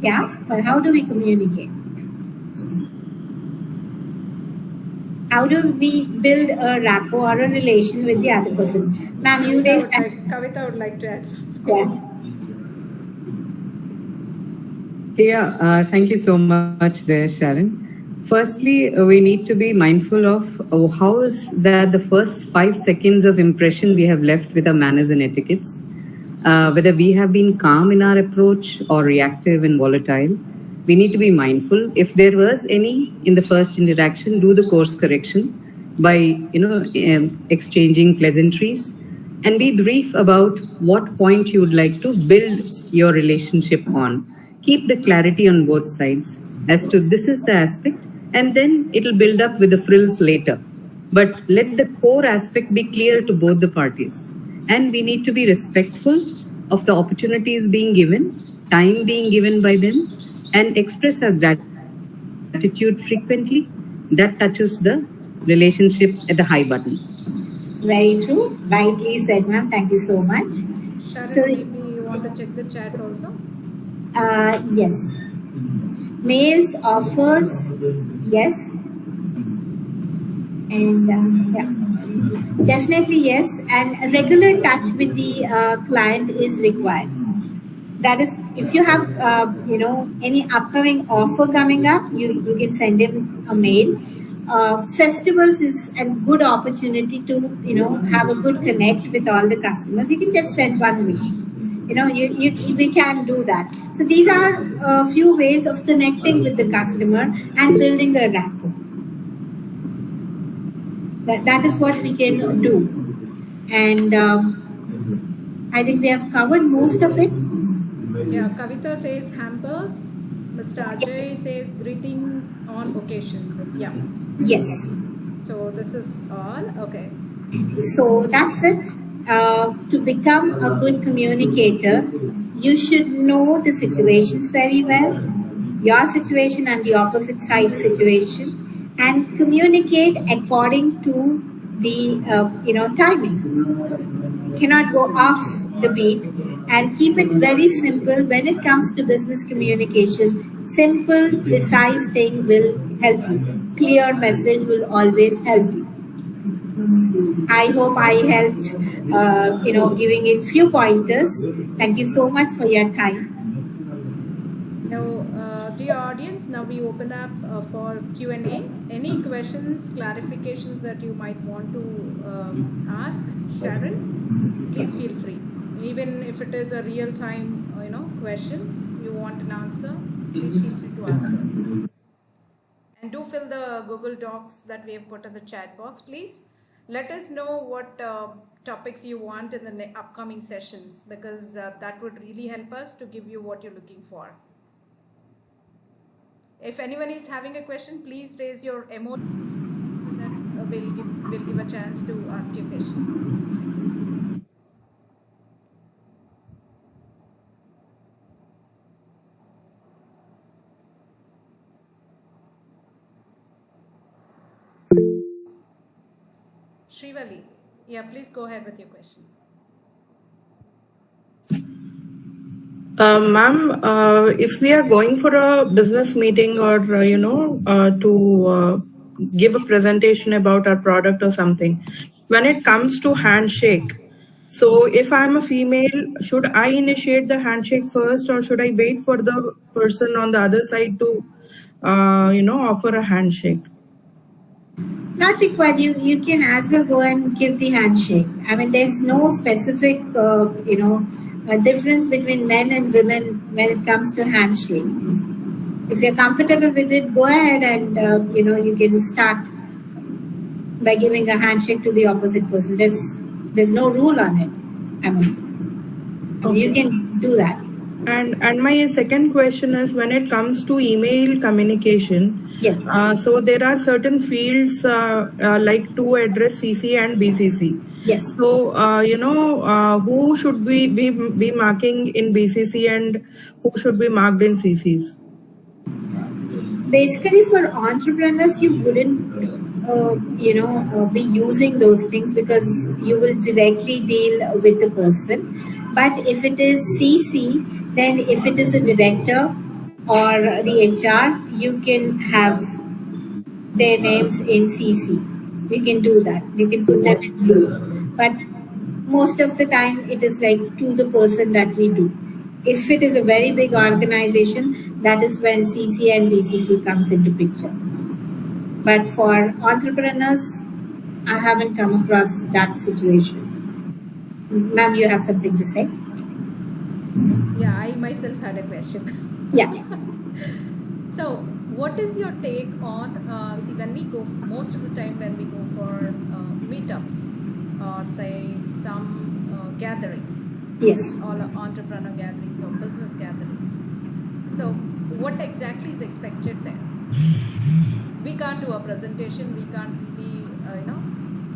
Yeah, but how do we communicate? How do we build a rapport or a relation with the other person? Ma'am, you raised that.
Kavita would like to add something.
Yeah, thank you so much there, Sharon. Firstly, we need to be mindful of how is that the first 5 seconds of impression we have left with our manners and etiquettes. Whether we have been calm in our approach or reactive and volatile, we need to be mindful. If there was any in the first interaction, do the course correction by exchanging pleasantries and be brief about what point you would like to build your relationship on. Keep the clarity on both sides as to this is the aspect, and then it'll build up with the frills later. But let the core aspect be clear to both the parties. And we need to be respectful of the opportunities being given, time being given by them, and express our gratitude frequently. That touches the relationship at the high button.
Very true. Rightly said, ma'am. Thank you so much.
Sharon,
So,
maybe you want to check the chat also?
yes. Mails, offers, yes. And yeah, definitely yes. And a regular touch with the client is required. That is, if you have any upcoming offer coming up, you can send him a mail. Festivals is a good opportunity to have a good connect with all the customers. You can just send one wish. We can do that. So these are a few ways of connecting with the customer and building a rapport. That is what we can do. And I think we have covered most of it.
Yeah, Kavita says hampers. Mr. Ajay says greetings on occasions. Yeah.
Yes.
So this is all. Okay.
So that's it. To become a good communicator, you should know the situations very well, your situation and the opposite side situation, and communicate according to the timing. Cannot go off the beat, and keep it very simple when it comes to business communication. Simple, precise thing will help you. Clear message will always help you. I hope I helped, giving in few pointers. Thank you so much for your time.
So, dear audience, now we open up for Q&A. Any questions, clarifications that you might want to ask Sharon, please feel free. Even if it is a real-time, question you want an answer, please feel free to ask her. And do fill the Google Docs that we have put in the chat box, please. Let us know what topics you want in the upcoming sessions, because that would really help us to give you what you're looking for. If anyone is having a question, please raise your emoji so that we'll give a chance to ask your question. Shrivali, yeah, please go ahead with your question.
Ma'am, if we are going for a business meeting or, to give a presentation about our product or something, when it comes to handshake, so if I'm a female, should I initiate the handshake first, or should I wait for the person on the other side to, offer a handshake?
Not required. You can as well go and give the handshake. I mean, there's no specific, difference between men and women when it comes to handshake. If you're comfortable with it, go ahead and, you can start by giving a handshake to the opposite person. There's no rule on it. I mean,
Okay.
you can do that.
And my second question is, when it comes to email communication,
yes.
So there are certain fields like to address CC and BCC.
Yes.
So who should we be marking in BCC and who should be marked in CCs?
Basically, for entrepreneurs, you wouldn't be using those things because you will directly deal with the person. But if it is CC, then if it is a director or the HR, you can have their names in CC. You can do that. You can put them in blue. But most of the time, it is like to the person that we do. If it is a very big organization, that is when CC and BCC comes into picture. But for entrepreneurs, I haven't come across that situation. Ma'am, you have something to say?
Yeah, I myself had a question.
Yeah.
So, what is your take on, see, when we go, most of the time when we go for meetups or say, some gatherings.
Yes.
All entrepreneur gatherings or business gatherings. So what exactly is expected there? We can't do a presentation, we can't really,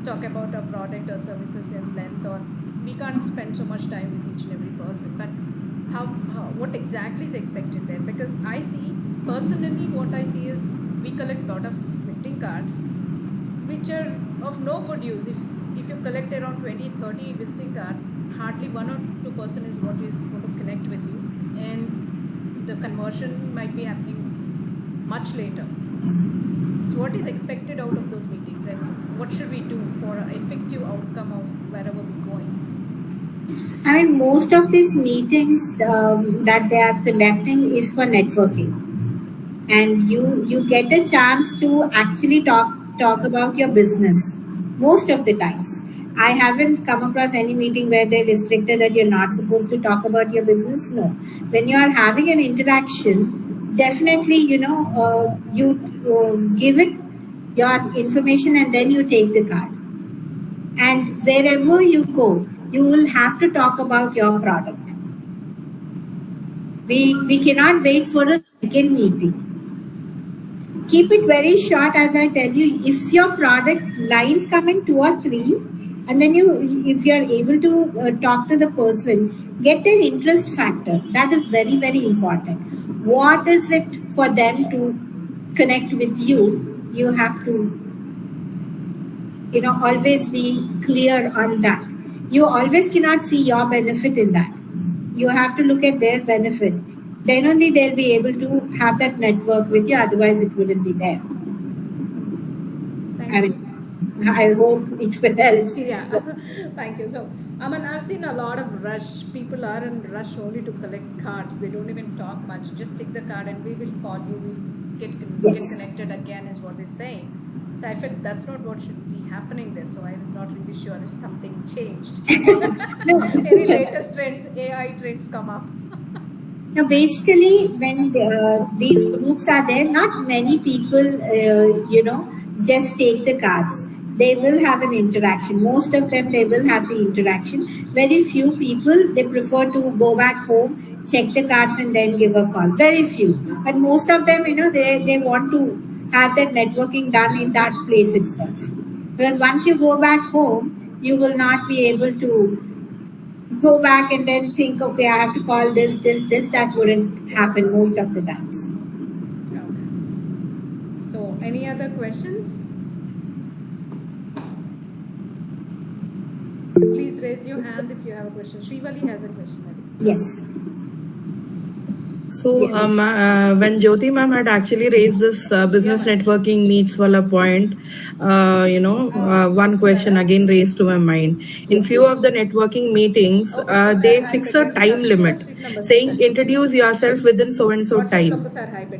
talk about our product or services in length, or we can't spend so much time with each and every person. But what exactly is expected there? Because I see, personally, what I see is we collect a lot of visiting cards, which are of no good use. If you collect around 20-30 visiting cards, hardly 1 or 2% is what is going to connect with you, and the conversion might be happening much later. So what is expected out of those meetings, and what should we do for an effective outcome of wherever we're going?
I mean, most of these meetings that they are conducting is for networking, and you get a chance to actually talk about your business most of the times. I haven't come across any meeting where they restricted that you're not supposed to talk about your business. No, when you are having an interaction, definitely you give it your information and then you take the card. And wherever you go, you will have to talk about your product. We cannot wait for a second meeting. Keep it very short, as I tell you. If your product lines come in 2 or 3, and then if you are able to talk to the person, get their interest factor. That is very, very important. What is it for them to connect with you? You have to always be clear on that. You always cannot see your benefit in that. You have to look at their benefit. Then only they'll be able to have that network with you, otherwise it wouldn't be there. I hope it will help.
Yeah, thank you. So, I've seen a lot of rush. People are in rush only to collect cards. They don't even talk much. Just take the card and we will call you. We'll get connected again, is what they're saying. So I felt that's not what should be happening there. So I was not really sure if something changed. Any latest trends, AI trends come up?
Now, basically, when these groups are there, not many people, just take the cards. They will have an interaction. Most of them, they will have the interaction. Very few people, they prefer to go back home, check the cards, and then give a call. Very few. But most of them, they want to have that networking done in that place itself. Because once you go back home, you will not be able to go back and then think, okay, I have to call this. That wouldn't happen most of the times.
Okay. So, any other questions? Please raise your hand if you have a question. Shrivali has a question.
Yes.
So, when Jyoti ma'am had actually raised this business networking meets wala point, one question again raised to my mind. In few of the networking meetings, they fix a time limit, saying introduce yourself within so and so time.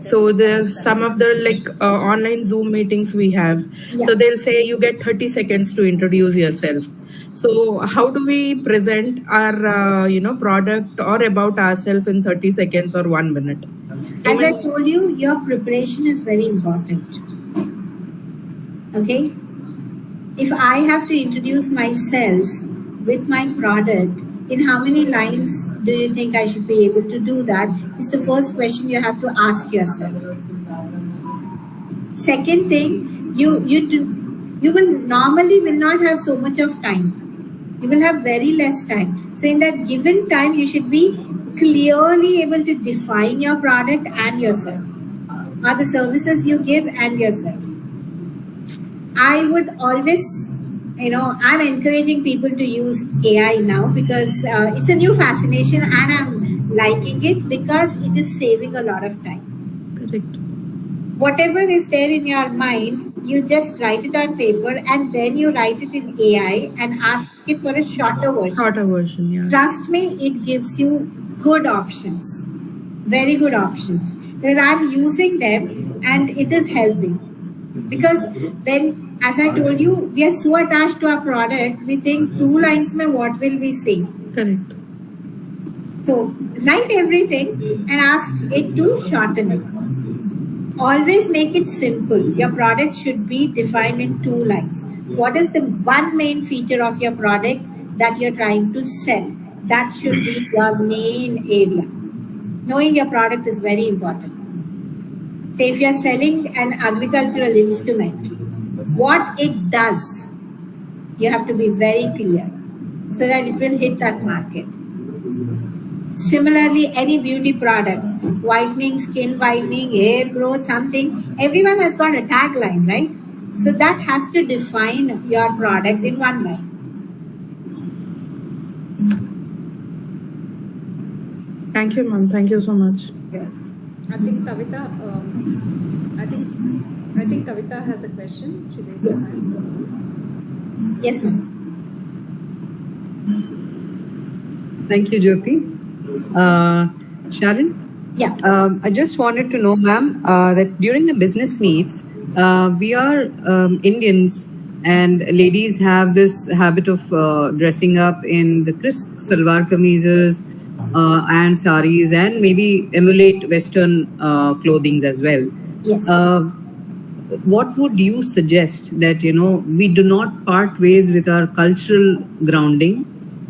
So there's some of the online Zoom meetings we have. So they'll say you get 30 seconds to introduce yourself. So how do we present our product or about ourselves in 30 seconds or 1 minute?
As I told you, your preparation is very important. Okay? If I have to introduce myself with my product, in how many lines do you think I should be able to do that? It's the first question you have to ask yourself. Second thing, you will normally not have so much of time. You will have very less time. So in that given time, you should be clearly able to define your product and yourself, or the services you give and yourself. I would always, I'm encouraging people to use AI now because it's a new fascination and I'm liking it because it is saving a lot of time.
Correct.
Whatever is there in your mind, you just write it on paper and then you write it in AI and ask it for a shorter version.
Shorter version, yeah.
Trust me, it gives you good options, very good options. Because I'm using them and it is helping. Because when, as I told you, we are so attached to our product, we think 2 lines mein what will we say?
Correct.
So write everything and ask it to shorten it. Always make it simple. Your product should be defined in 2 lines. What is the one main feature of your product that you're trying to sell? That should be your main area. Knowing your product is very important. Say if you're selling an agricultural instrument, what it does, you have to be very clear so that it will hit that market. Similarly, any beauty product, whitening, skin whitening, hair growth, something, everyone has got a tagline, right? So that has to define your product in one line.
Thank you, ma'am. Thank you so much.
I think Kavita, I think Kavita has a question. She raised her hand.
Yes, ma'am.
Thank you, Jyoti. Sharon?
Yeah.
I just wanted to know, ma'am, that during the business meets, we are Indians, and ladies have this habit of dressing up in the crisp salwar kameezes and saris, and maybe emulate Western clothings as well.
Yes.
What would you suggest that we do not part ways with our cultural grounding,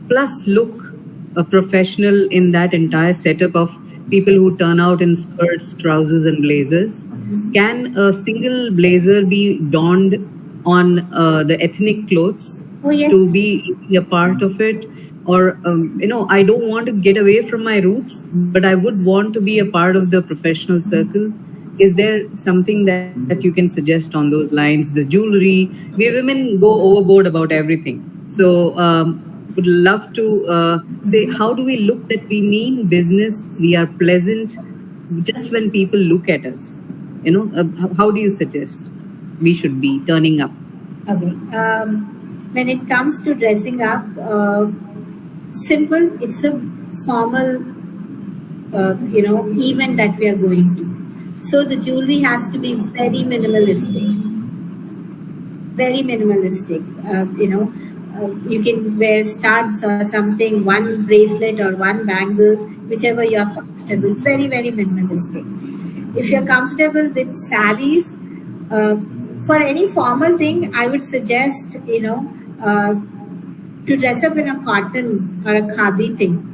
plus look a professional in that entire setup of people who turn out in skirts, trousers, and blazers? Can a single blazer be donned on the ethnic clothes to be a part of it? Or, I don't want to get away from my roots, but I would want to be a part of the professional circle. Is there something that you can suggest on those lines? The jewelry, we women go overboard about everything. So, would love to say, how do we look that we mean business, we are pleasant just when people look at us? How do you suggest we should be turning up?
Okay. When it comes to dressing up, simple, it's a formal, event that we are going to. So the jewelry has to be very minimalistic. Very minimalistic. You can wear studs or something, one bracelet or one bangle, whichever you're comfortable. Very, very minimalistic. If you're comfortable with saris, for any formal thing, I would suggest, to dress up in a cotton or a khadi thing.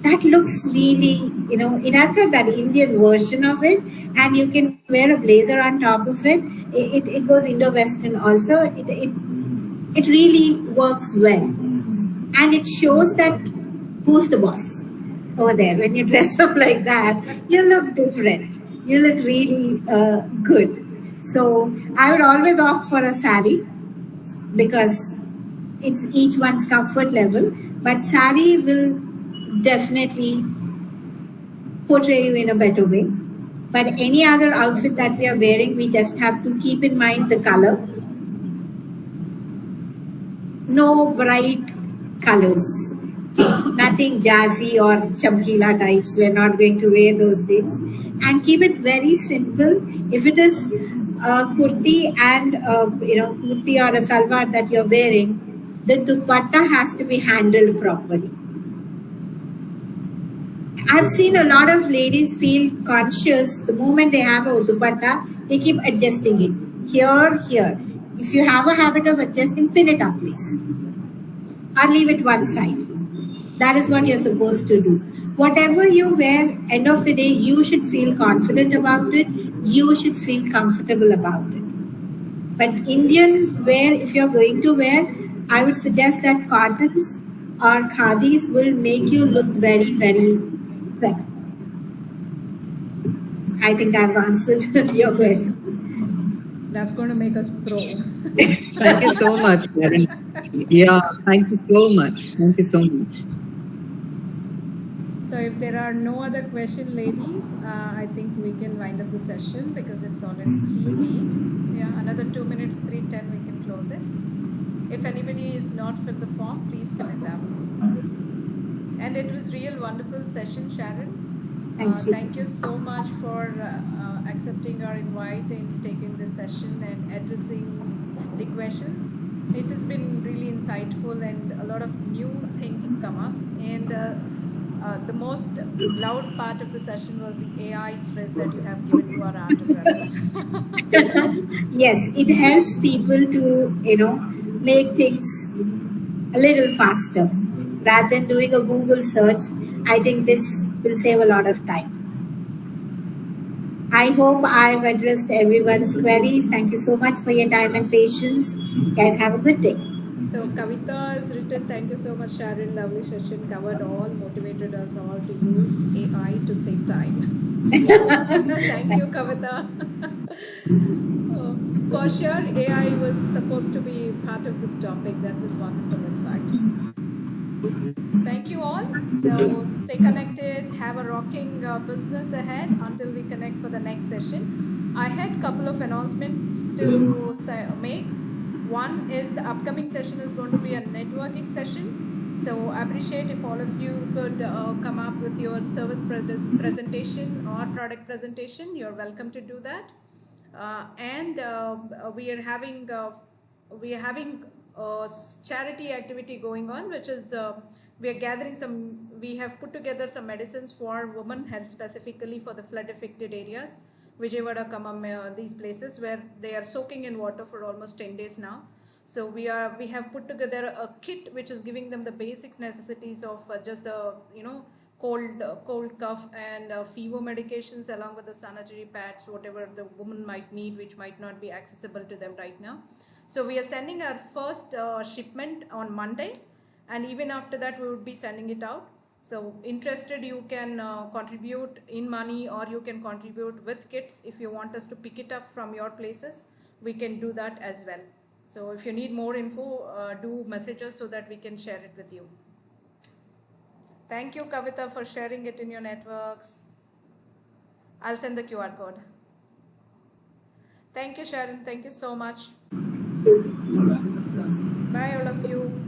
That looks really, it has got that Indian version of it, and you can wear a blazer on top of it. It goes Indo-Western also. It really works well. And it shows that who's the boss over there. When you dress up like that, you look different. You look really good. So I would always opt for a sari because it's each one's comfort level. But sari will definitely portray you in a better way. But any other outfit that we are wearing, we just have to keep in mind the color. No bright colors, nothing jazzy or chamkila types. We're not going to wear those things, and keep it very simple. If it is a kurti and kurti or a salwar that you're wearing, the dupatta has to be handled properly. I've seen a lot of ladies feel conscious the moment they have a dupatta, they keep adjusting it here. If you have a habit of adjusting, pin it up, please. Or leave it one side. That is what you're supposed to do. Whatever you wear, end of the day, you should feel confident about it. You should feel comfortable about it. But Indian wear, if you're going to wear, I would suggest that cottons or khadis will make you look very, very fresh. I think I've answered your question.
That's going to make us pro.
Thank you so much, Karen. Yeah, thank you so much. Thank you so much.
So if there are no other questions, ladies, I think we can wind up the session because it's already 3:08. Yeah, another 2 minutes, 3:10, we can close it. If anybody is not filled the form, please fill it out. And it was real wonderful session, Sharon. Thank you so much for accepting our invite and taking this session and addressing the questions. It has been really insightful and a lot of new things have come up. And the most loud part of the session was the AI stress that you have given to our art brothers.
Yes, it helps people to, make things a little faster. Rather than doing a Google search, I think this will save a lot of time. I hope I've addressed everyone's queries. Thank you so much for your time and patience. Guys, have a good day.
So Kavita has written, thank you so much Sharon, lovely session, covered all, motivated us all to use AI to save time. Thank you Kavita. For sure AI was supposed to be part of this topic. That was wonderful in fact. Thank you all. So stay connected, have a rocking business ahead until we connect for the next session. I had a couple of announcements to make. One is the upcoming session is going to be a networking session. So I appreciate if all of you could come up with your service presentation or product presentation. You're welcome to do that. And we are having a charity activity going on, which is we are gathering some. We have put together some medicines for women health, specifically for the flood affected areas, Vijayawada, Khammam, these places where they are soaking in water for almost 10 days now. So we have put together a kit which is giving them the basic necessities of just the cold cough and fever medications, along with the sanitary pads, whatever the woman might need, which might not be accessible to them right now. So we are sending our first shipment on Monday, and even after that we would be sending it out. So interested, you can contribute in money, or you can contribute with kits. If you want us to pick it up from your places, we can do that as well. So if you need more info, do message us so that we can share it with you. Thank you, Kavita, for sharing it in your networks. I'll send the QR code. Thank you, Sharon. Thank you so much. Bye, all of you.